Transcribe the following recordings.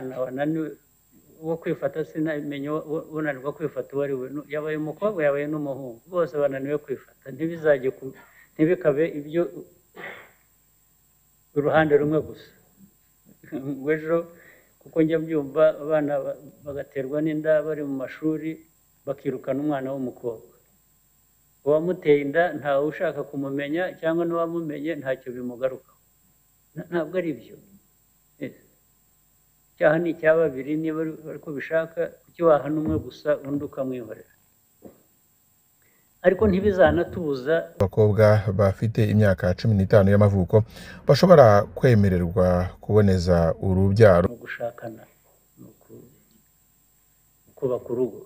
umwana wananiwe wo kwifata sinamenye unanirwa kwifata uwo ari we yabaye umukobwa yabaye n'umuhungu bose bananiwe kwifata ntibikabe ibyo uruhande rumwe gusa ejo kuko njya mbyumva abana bagaterwa n'inda bari mu mashuri bakirukana umwana w'umukobwa uwamuteye inda ntawe ushaka kumumenya cyangwa n'uwamumenye ntacyo bimugarukaho ntabwo ari byo cyaha ni icya babiri niba ariko bishaka kukiwaha n'umwe gusa undi ukamwihorera ariko ntibizanatubuza abakobwa bafite imyaka 15 y'amavuko bashobora kwemererwa kuboneza urubyaro mu gushakana kubaka urugo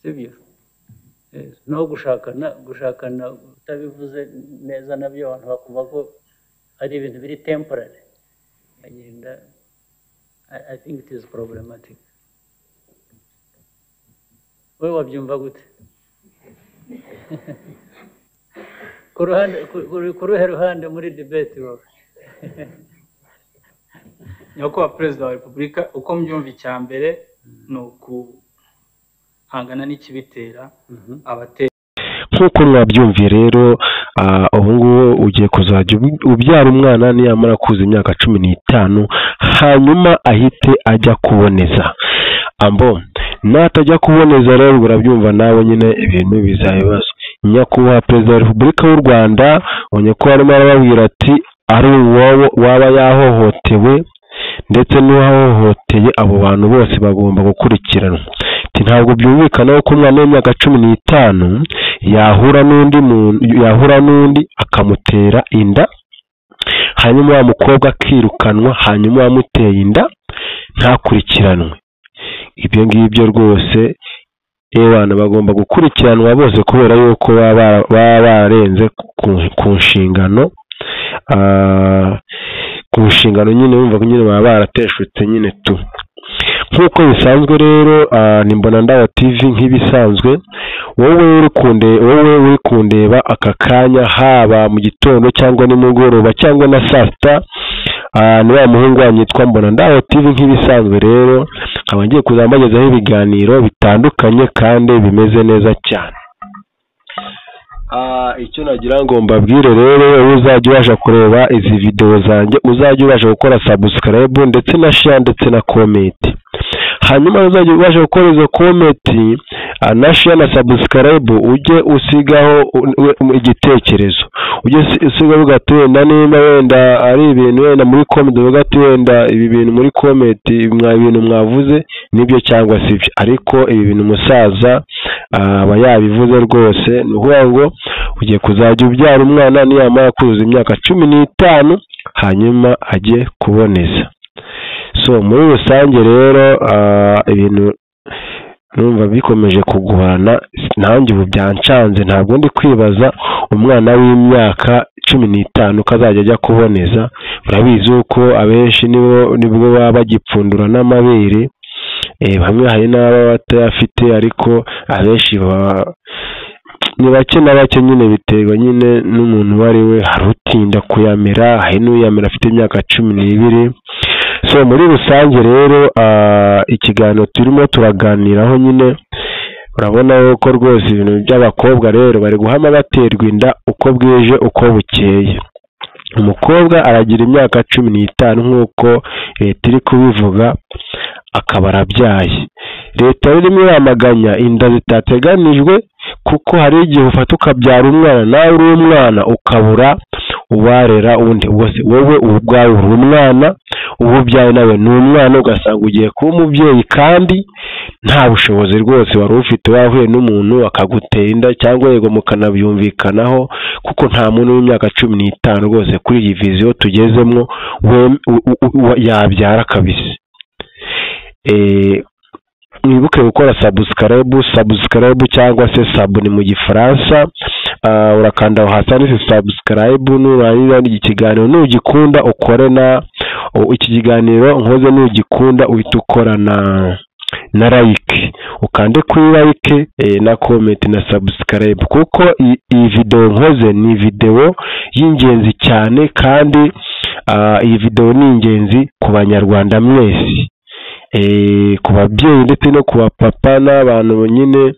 sibyo no gushakana utabivuze neza nabyo abantu bakumva ko ari ibintu biri temporary agenda I think it is problematic wewe wabyumva gute ku ruhe ruhande muri debate wowe nyakubahwa perezida wa repubulika uko mbyumva icya mbere ni ukuhangana n'ikibitera abatera nk'uko mwabyumviye rero ubu ngubu ugiye kuzajya ubyara umwana niyamara kuza imyaka 15 hanyuma ahite ajya kuboneza natajya kuboneza rero urabyumva nawe nyine ibintu bizabibazo nyakubahwa perezida wa repubulika y'u Rwanda onye ko arimo arababwira ati ari uwo waba yahohotewe ndetse n'uwahohoteye abo bantu bose bagomba gukurikiranwa ntabwo byumvikana ko umwana w'imyaka 15 yahura n'undi akamutera inda hanyuma wa mukobwa akirukanwa hanyuma wamuteye inda ntakurikiranwe ibyo ngibyo rwose abana bagomba gukurikiranwa bose kubera yuko baba barenze ku nshingano nyine wumva ko nyine baba barateshutse nyine tu nk'uko bisanzwe rero ni Mbonandabo TV nk'ibisanzwe wowe uri kundeba aka kanya haba mu gitondo cyangwa nimugoroba cyangwa na saa sita ni wa muhungu wanyu yitwa Mbonandabo TV nk'ibisanzwe rero nkaba ngiye kuzambagezaho ibiganiro bitandukanye kandi bimeze neza cyane icyo nagira ngo mbabwire rero uzajya ubasha kureba izi video zanjye uzajya ubasha gukora subscribe ndetse na share ndetse na comment hanyuma uzajya ubasha gukora izo comment na share na subscribe ujye usigaho igitekerezo ujye usigaho ugatuye niba wenda ari ibintu wenda muri comment ugati wenda ibi bintu muri comment ibintu mwavuze nibyo cyangwa sibyo ariko ibi bintu musaza aba yabivuze rwose nukuvuga ngo ugiye kuzajya ubyara umwana niyamara kuzuza imyaka 15 hanyuma ajye kuboneza muri rusange rero ibintu numva bikomeje kugorana nanjye ubu byancanze ntabwo ndi kwibaza umwana w'imyaka 15 kazajya ajya kuboneza urabizi uko abenshi nibwo baba bagipfundura n'amabere bamwe hari n'aba batayafite ariko abenshi ni bake na bake nyine biterwa nyine n'umuntu wari we harutinda kuyamera hari n'uyamera afite imyaka 12 muri rusange rero ikiganiro turimo turaganiraho nyine urabona ko rwose ibintu by'abakobwa rero bari guhama baterwa inda uko bwije uko bukeye umukobwa aragira imyaka 15 nk'uko leta iri kubivuga akaba arabyaye leta irimo iramaganya inda zitateganijwe kuko hari igihe ufata ukabyara umwana nawe uri umwana ukabura uwarera undi wowe ubwawe uri umwana ububyaye nawe ni umwana ugasanga ugiye kuba umubyeyi kandi nta bushobozi rwose wari ufite wahuye n'umuntu akagutera inda cyangwa yego mukanabyumvikanaho kuko nta muntu w'imyaka 15 rwose kuri iyi viziyo tugezemo yabyara kabisa mwibuke gukora subscribe cyangwa se sub ni mu gifaransa urakanda aho hasi ni subscribe nurangiza ikiganiro nugikunda ukore na iki kiganiro nkoze nugikunda uhita ukora na like ukande kuri like na comment na subscribe kuko iyi video nkoze ni video y'ingenzi cyane kandi iyi video ni ingenzi ku banyarwanda mwese, ku babyeyi ndetse no ku bapapa n'abantu nyine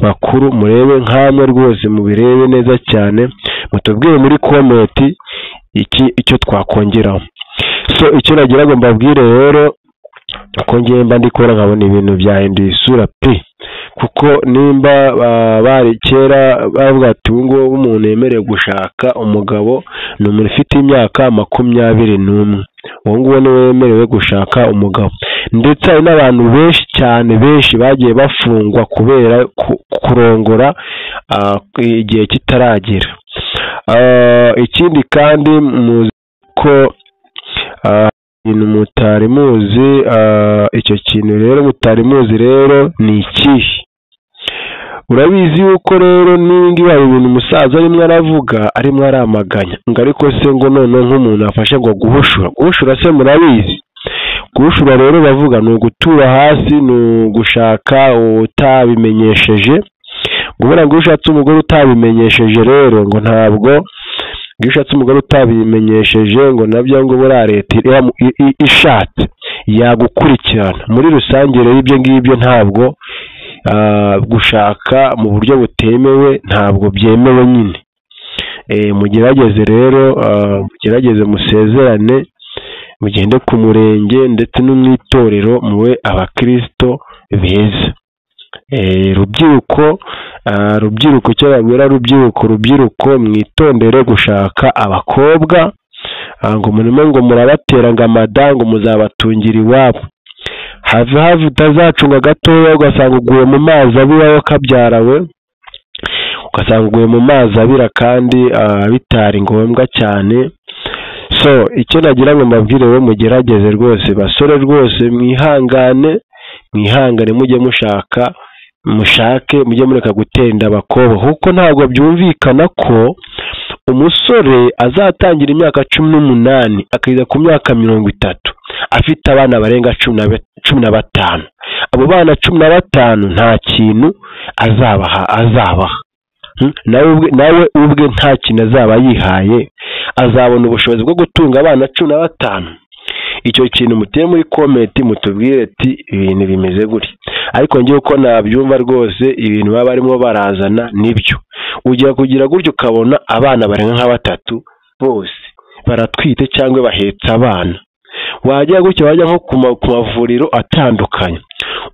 bakuru, murebe nkamwe rwose, mubirebe neza cyane, mutubwire muri comment icyo twakongeraho. So icyo nagira ngo mbabwire rero, uko ngiye mba ndikora nkabona ibintu byahinduye isura pe, kuko nimba bari kera bavuga ati ngo umuntu yemerewe gushaka umugabo ni umuntu ufite imyaka 21, uwo nguwo niwe wemerewe gushaka umugabo, ndetse hari n'abantu benshi cyane bagiye bafungwa kubera kurongora igihe kitaragera. Ikindi kandi muzi ko ibintu mutari muzi, icyo kintu rero mutari muzi rero ni ikihe? Urabizi yuko rero ningi hari ibintu umusaza arimo aravuga, arimo aramaganya ngo ariko se ngo none nk'umuntu afashe ngo guhushura se murabizi? Guhushura rero bavuga ni ugutura hasi, ni ugushaka utabimenyesheje. Ngo ushatse umugore utabimenyesheje rero ngo ntabwo, ushatse umugore utabimenyesheje ngo nabyo ngo buriya leta ishatse yagukurikirana. Muri rusange rero ibyo ngibyo ntabwo, gushaka mu buryo butemewe ntabwo byemewe nyine. Mugerageze rero, mugerageze musezerane, mugende ku murenge ndetse no mu itorero muwe abakristo beza. Rubyiruko cyo babwira rubyiruko mwitondere gushaka abakobwa, ngo murimo ngo murabatera ngo amada ngo muzabatungira iwabo. Have utazacunga gatoya ugasanga uguye mu mazi abira kabyarawe, ugasanga uguye mu mazi abira kandi bitari ngombwa cyane. So icyo nagira ngo mbabwire we mugerageze rwose basore rwose, mwihangane mujye mushake mujye mureka gutenda abakobwa, kuko ntabwo byumvikana ko umusore azatangira imyaka 18 akiza ku myaka 30 afite abana barenga 15. Abo bana 15 nta kintu azabaha. Nawe ubwe nta kintu azaba yihaye, azabona ubushobozi bwo gutunga abana 15. Icyo kintu muteye muri comment mutubwire ati ibintu bimeze gutya. Ariko ngiye uko nabyumva rwose ibintu baba barimo barazana nibyo, ugiye kugira gutyo ukabona abana barenga nka 3 bose baratwite cyangwa bahetse abana. Wajya gutyo wajya nko ku mavuriro atandukanye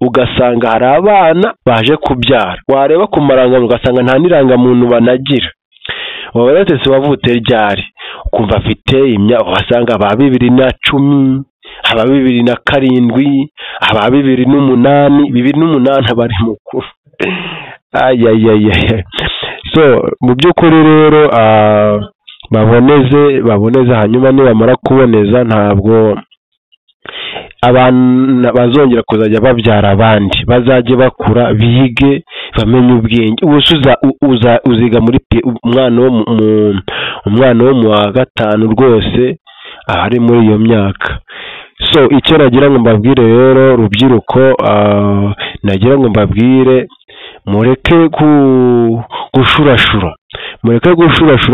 ugasanga hari abana baje kubyara, wareba ku marangamuntu ugasanga nta nirangamuntu banagira. Wabaretse se wavute ryari, ukumva afite wasanga aba 2010, aba 2007, aba 2008 bari mukuru. So mu by'ukuri rero baboneze hanyuma nibamara kuboneza ntabwo abantu bazongera kuzajya babyara abandi, bazajye bakura bige bamenye ubwenge. Uziga muri umwana wo mu wa 5 rwose ari muri iyo myaka. So icyo nagira ngo mbabwire rero rubyiruko, nagira ngo mbabwire mureke gushurashura,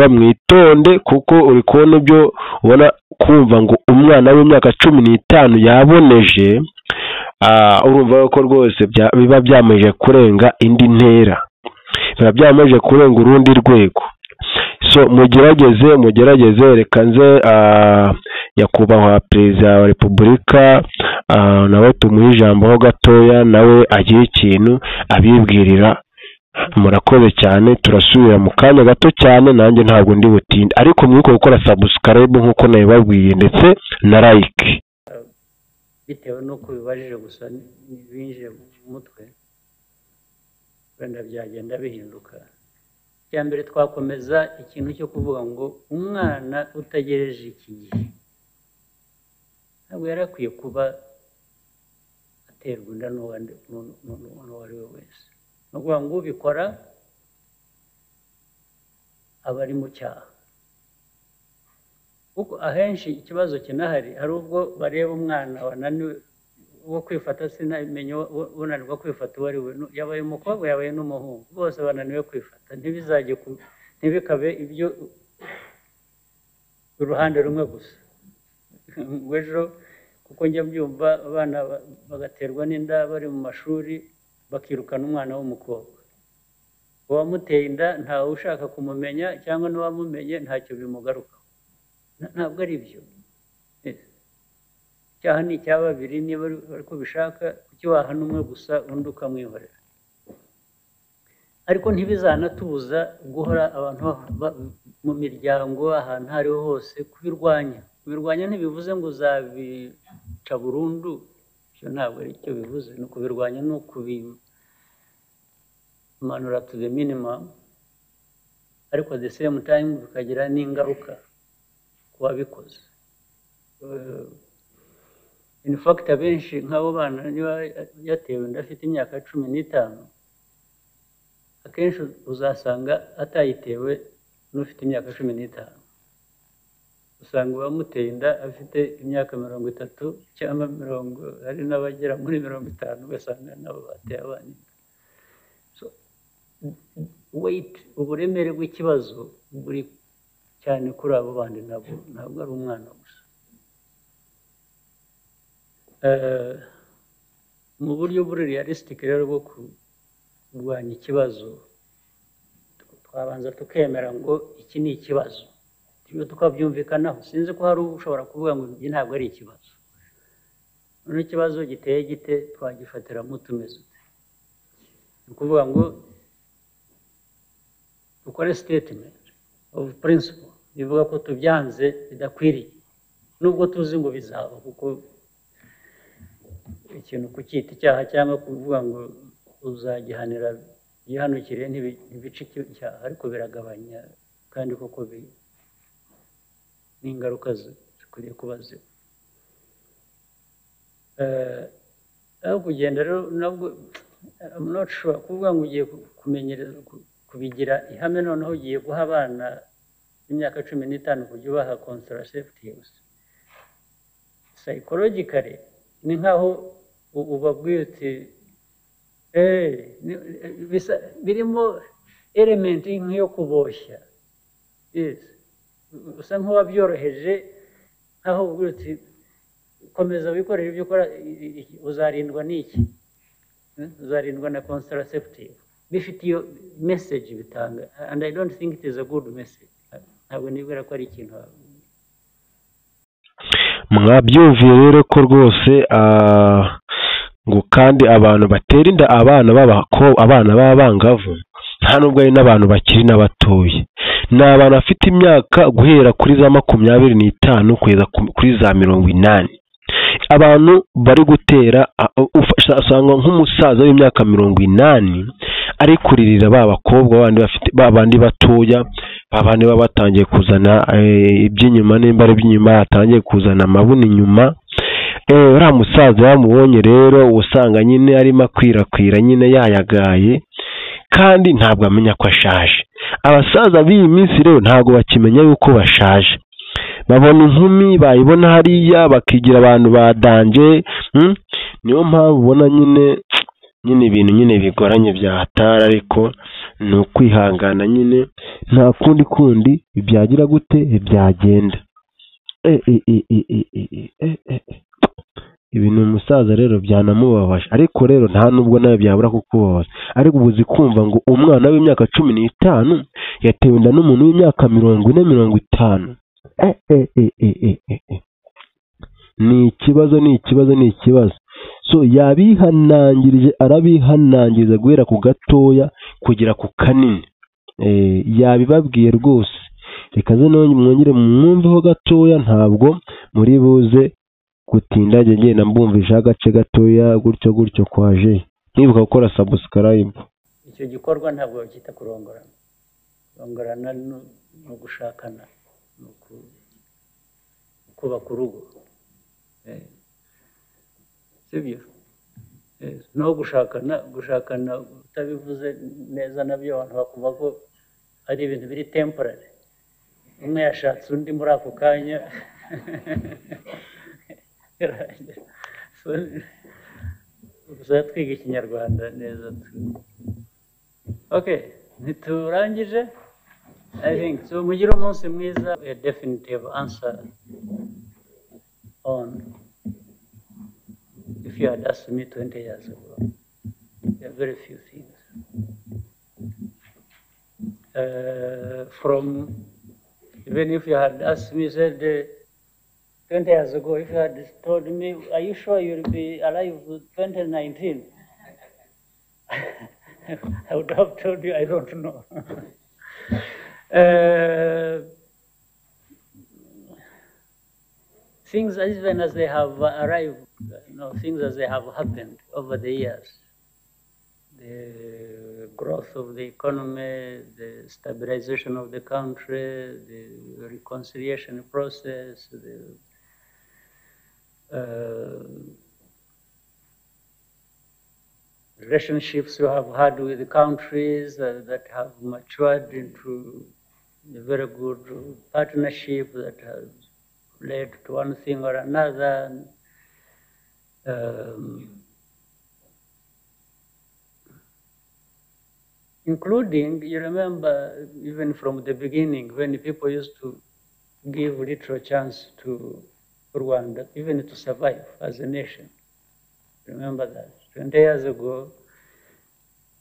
mwitonde, kuko uri kubona ibyo ubona kumva ngo umwana w'imyaka 15 yaboneje, urumva ko rwose biba byamaje kurenga indi ntera, biba byamaje kurenga urundi rwego. So mugerageze reka nze nyakubahwa perezida wa repubulika nawe tumuhe ijambo ho gatoya, nawe agira ikintu abibwirira. Murakoze cyane, turasubira mu kanya gato cyane, nanjye ntabwo ndi butinde, ariko mwiko gukora subscribe nkuko nabibabwiye ndetse na like. Bitewe nuko bibajije gusa binjire mu mutwe wenda byagenda bihinduka. Cyambere twakomeza ikintu cyo kuvuga ngo umwana utagereje iki gihe ntabwo yarakwiye kuba aterwa inda n'uwo ari we wese. No kuvuga ngo ubikora aba ari mu cyaha, kuko ahenshi ikibazo kinahari, hari ubwo bareba umwana wananiwe wo kwifata, sinamenye unanirwa kwifata uwo ari we, yabaye umukobwa yabaye n'umuhungu, bose bananiwe kwifata. Ntibikabe ibyo uruhande rumwe gusa ejo kuko njya mbyumva abana bagaterwa n'inda bari mu mashuri bakirukana umwana w'umukobwa uwamuteye inda ntawe ushaka kumumenya cyangwa n'uwamumenye ntacyo bimugarukaho ntabwo ari byo icyaha ni icya babiri niba ariko bishaka kukiwaha n'umwe gusa undi ukamwihorera ariko ntibizanatubuza guhora abantu mu miryango ahantu aho ariho hose kubirwanya ntibivuze ngo uzabica burundu ibyo ntabwo ari cyo bivuze ni ukubirwanya no kubimanura to the minimum ariko at the same time bikagira n'ingaruka ku babikoze in fact abenshi nk'abo bana niba yatewe inda afite imyaka 15 akenshi uzasanga atayitewe n'ufite imyaka 15 usanga uwamuteye inda afite imyaka 30 cyangwa 40 hari n'abagera muri 50 ugasanga nabo bateye abana so wait uburemere bw'ikibazo buri cyane kuri abo bandi ntabwo ari umwana gusa mu buryo buri realistic rero bwo kurwanya ikibazo twabanza tukemera ngo iki ni ikibazo iyo tukabyumvikanaho sinzi ko hari ushobora kuvuga ngo iki ntabwo ari ikibazo none ikibazo giteye gite twagifatira mu tumeze ni ukuvuga ngo dukore statement of principle bivuga ko tubyanze bidakwiriye nubwo tuzi ngo bizaba kuko ikintu kucyita icyaha cyangwa kuvuga ngo uzagihanira yihanukire ntibice icyaha ariko biragabanya kandi koko n'ingaruka zikwiriye kuba ziba aho kugenda rero nabwo I'm not sure kuvuga ngo ugiye kumenyereza kubigira ihame noneho ugiye guha abana imyaka 15 kujya ubaha contraceptives psychologically ni nkaho ubabwiye uti birimo element nk'iyo kuboshya usa nk'uwabyoroheje nkaho ubwira uti komeza wikorera ibyo ukora uzarindwa n'iki uzarindwa na contraceptive bifite iyo message bitanga and I don't think it is a good message ntabwo nibwira ko ari ikintu mwabyumviye rero ko rwose ngo kandi abantu batera inda abana b'abangavu nta nubwo ari n'abantu bakiri n'abatoye ni abantu bafite imyaka guhera kuri za 25 kugeza kuri za 80 abantu bari gutera usanga nk'umusaza w'imyaka 80 ari kuririra bakobwa babandi batoya babandi batangiye kuzana iby'inyuma n'imbare by'inyuma yatangiye kuzana amabuni inyuma uriya musaza yamubonye rero usanga nyine arimo akwirakwira nyine yayagaye kandi ntabwo amenya ko ashaje abasaza b'iyi minsi rero ntabwo bakimenya yuko bashaje babona inkumi bayibona hariya bakigira abantu badanje niyo mpamvu ubona nyine ibintu nyine bigoranye byahatara ariko ni ukwihangana nyine nta kundi byagira gute byagenda ibintu umusaza rero byanamubabaje ariko rero nta nubwo nawe byabura kukubabaza ariko ubuzi kumva ngo umwana w'imyaka 15 yatewe inda n'umuntu w'imyaka 40-50 ni ikibazo so yabihanangirije arabihanangiriza guhera ku gatoya kugera ku kanini yabibabwiye rwose reka none mwongere mwumveho gatoya ntabwo muri buze gutinda ngenda mbumvisha agace gatoya gutyo kwaje nibuka gukora subscribe icyo gikorwa ntabwo cyita kurongorana no gushakana no kubaka urugo sibyo no gushakana utabivuze neza nabyo abantu bakumva ko ari ibintu biri temporary umwe yashatse undi muri ako kanya gusa twiga ikinyarwanda neza okay ntiturangije I think so. Mujiro umunsi mwiza, a definitive answer on if you had asked me 20 years ago. There are very few things. From even if you had asked me, said 20 years ago, if you had told me, are you sure you'll be alive with 2019? I would have told you, I don't know. Things even as they have arrived, things as they have happened over the years. The growth of the economy, the stabilization of the country, the reconciliation process, the relationships you have had with the countries that have matured into a very good partnership that has led to one thing or another. Including, you remember, even from the beginning, when people used to give little chance to Rwanda, even to survive as a nation. Remember that. 20 years ago,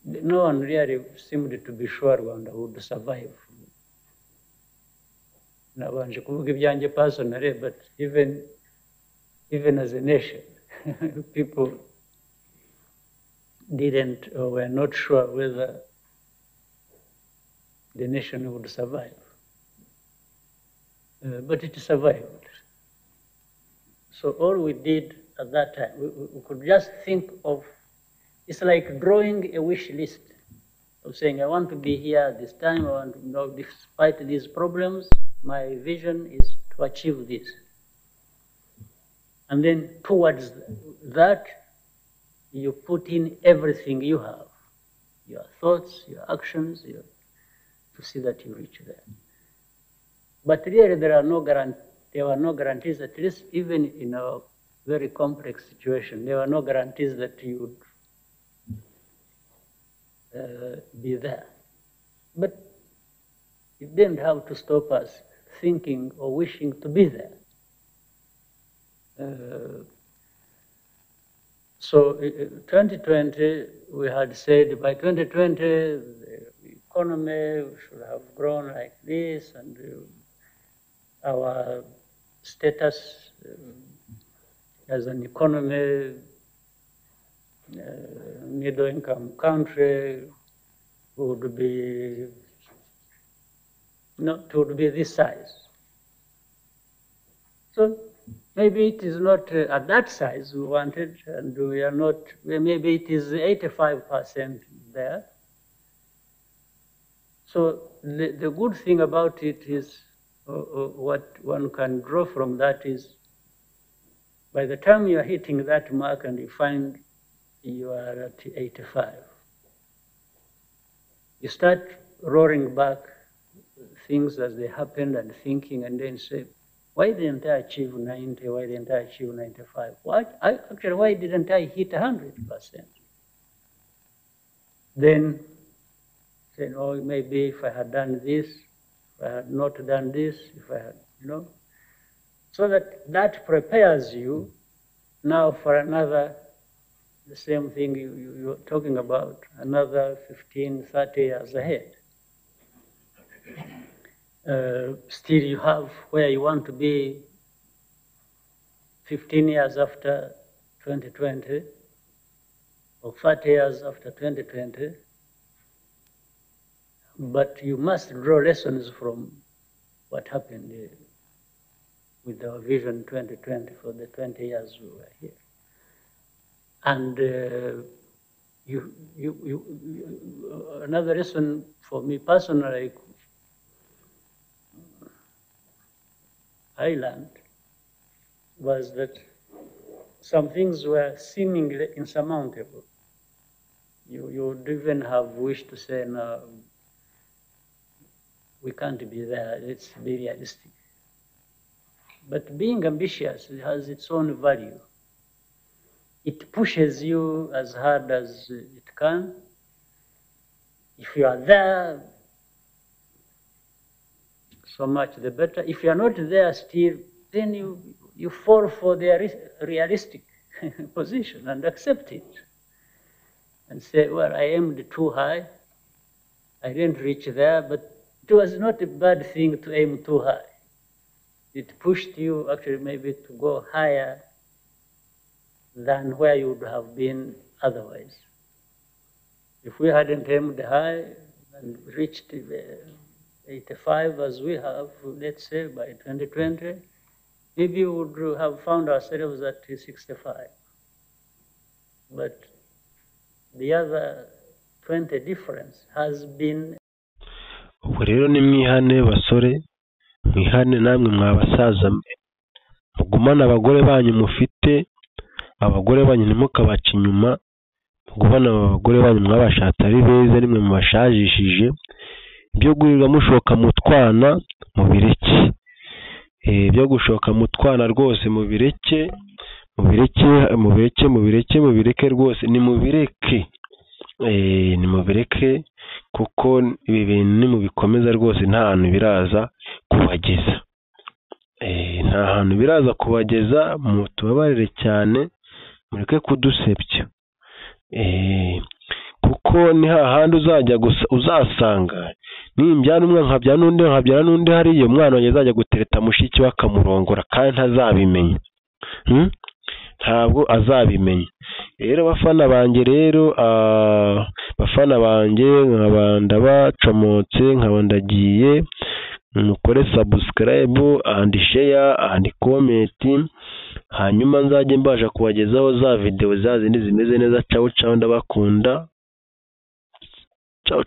no one really seemed to be sure Rwanda would survive. Nabanje kuvuga ibyanjye personally, but even as a nation, people didn't or were not sure whether the nation would survive. But it survived. So all we did at that time, we could just think of, it's like drawing a wish list of saying, I want to be here at this time, I want to know, despite these problems, my vision is to achieve this. And then towards that, you put in everything you have, your thoughts, your actions, to see that you reach there. But really, there were no guarantees, at least even in a very complex situation, there were no guarantees that you would be there. But it didn't have to stop us thinking or wishing to be there. So 2020, we had said by 2020, the economy should have grown like this, and our status as an economy, middle-income country, would be this size. So maybe it is not at that size we wanted, and we are not, maybe it is 85% there. So the good thing about it is, what one can draw from that is, by the time you are hitting that mark and you find you are at 85, you start rolling back things as they happened and thinking, and then say, why didn't I achieve 90? Why didn't I achieve 95? Why didn't I hit 100%? Then say, oh, maybe if I had done this, if I had not done this, if I had, so that prepares you now for another, the same thing you're talking about, another 15, 30 years ahead. Still you have where you want to be 15 years after 2020, or 30 years after 2020, but you must draw lessons from what happened with our Vision 2020 for the 20 years we were here. And another lesson for me personally, I learned, was that some things were seemingly insurmountable. You would even have wished to say, no, we can't be there, let's be realistic. But being ambitious has its own value. It pushes you as hard as it can. If you are there, so much the better. If you are not there still, then you fall for their realistic position and accept it. And say, well, I aimed too high. I didn't reach there, but it was not a bad thing to aim too high. It pushed you actually maybe to go higher than where you would have been otherwise. If we hadn't aimed high and reached 85 as we have, let's say by 2020, maybe we would have found ourselves at 65. But the other 20 difference has been. Ubu rero ni mwihane basore, mwihane namwe mwabasaza, mugumana abagore banyu mufite, abagore banyu ntimukabaca inyuma, mugumana abagore banyu mwabashatse ari beza, nimwe mubashajishije, ibyo guhiga mushoka mutwana mubireke, ibyo gushoka mutwana rwose mubireke, mubireke rwose, ni mubireke kuko ibi bintu nimubikomeza rwose nta hantu biraza kubageza, nta hantu biraza kubageza, mutubabarire cyane, mureke kudusebya, kuko ni hahandi uzajya uzasanga nimbyana umwe nkabyara n'undi hariya, umwana wanjye azajya gutereta mushiki we akamurongora kandi ntazabimenya, ntabwo azabimenya. Rero bafana banjye nkaba ndabacomotse, nkaba ndagiye, mukore subscribe and share and comment, hanyuma nzajye mbasha kubagezaho za video zazindi zimeze neza. Ciao ndabakunda, ciao.